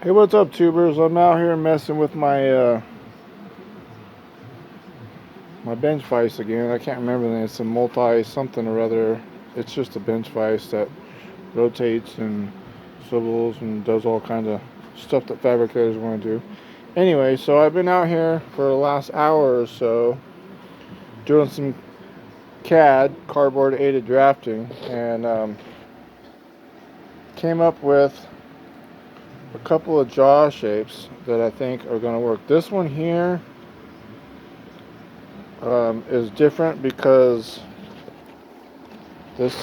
Hey, what's up, tubers? I'm out here messing with my bench vise again. I can't remember the name. It's a multi something or other. It's just a bench vise that rotates and swivels and does all kinds of stuff that fabricators want to do. Anyway, so I've been out here for the last hour or so doing some CAD, cardboard aided drafting, and came up with a couple of jaw shapes that I think are going to work. This one here is different because this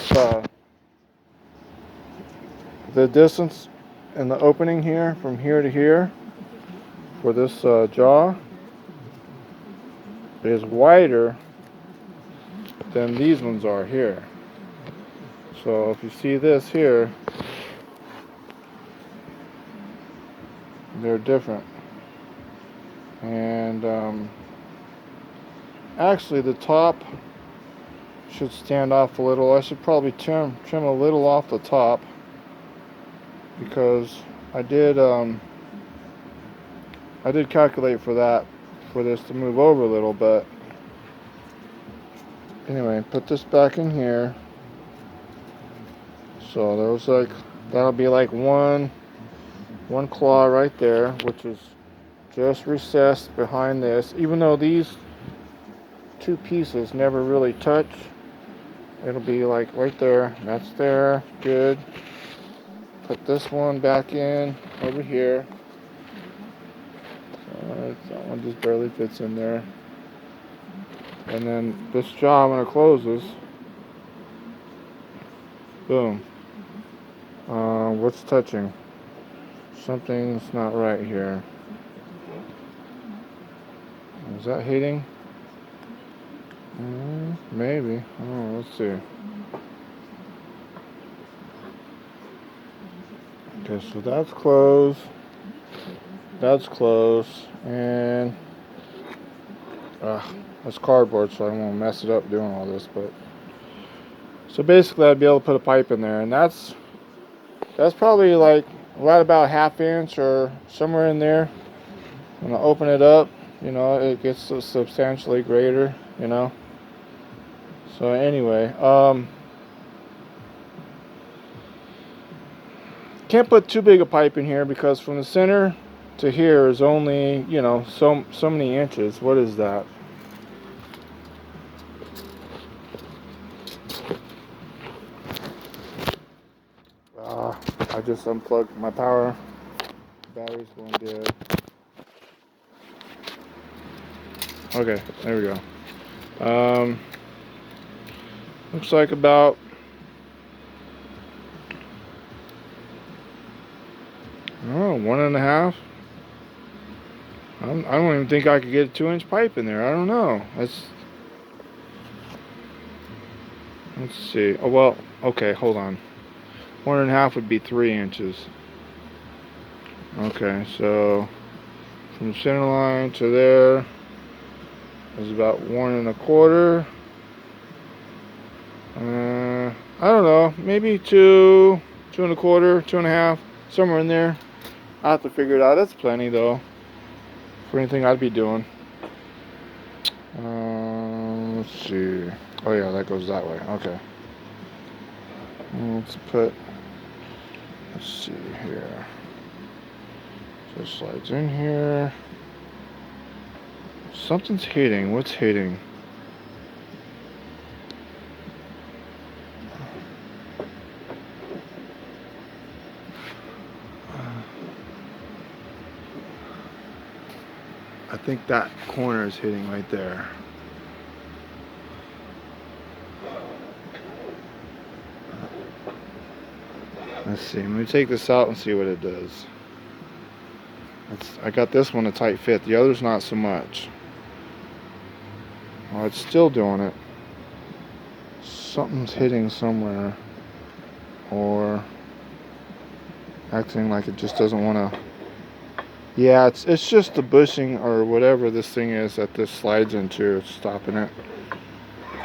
the distance in the opening here from here to here for this jaw is wider than these ones are here. So if you see this here, they're different. And actually the top should stand off a little. I should probably trim a little off the top because I did calculate for that, for this to move over a little. But anyway, put this back in here. So there's that'll be like one claw right there, which is just recessed behind this. Even though these two pieces never really touch, it'll be like right there. That's there. Good. Put this one back in over here. So that one just barely fits in there. And then this jaw, when it closes, boom. What's touching? Something's not right here. Is that hitting? Maybe. Oh, let's see. Okay, so that's closed. That's closed. And that's cardboard, so I won't mess it up doing all this. But so basically, I'd be able to put a pipe in there, and that's probably like right about ½ inch or somewhere in there. When I open it up, it gets substantially greater, So anyway, can't put too big a pipe in here because from the center to here is only, so many inches. What is that? I just unplugged my power. Battery's going dead. Okay, there we go. Looks like about 1.5. I don't even think I could get a 2-inch pipe in there. I don't know. Let's see. Oh well. Okay, hold on. 1.5 would be 3 inches. Okay, so from the center line to there is about 1.25. I don't know, maybe 2.25, 2.5, somewhere in there. I have to figure it out. That's plenty though for anything I'd be doing. Let's see. Oh yeah, that goes that way. Okay. Let's see here. So it slides in here. Something's hitting. What's hitting? I think that corner is hitting right there. Let's see. Let me take this out and see what it does. I got this one a tight fit. The other's not so much. Oh, it's still doing it. Something's hitting somewhere. Or acting like it just doesn't want to. Yeah, it's just the bushing or whatever this thing is that this slides into. It's stopping it.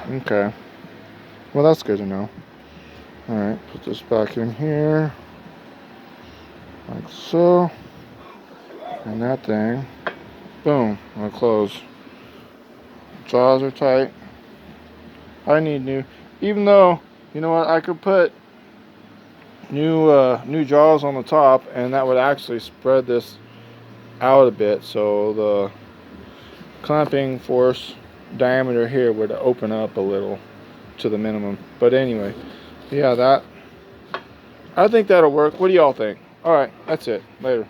Okay. Well, that's good to know. Alright, put this back in here. Like so. And that thing, boom, it'll close. Jaws are tight. I need new, even though, you know what, I could put new jaws on the top, and that would actually spread this out a bit, so the clamping force diameter here would open up a little to the minimum. But anyway, yeah, I think that'll work. What do y'all think? All right, that's it. Later.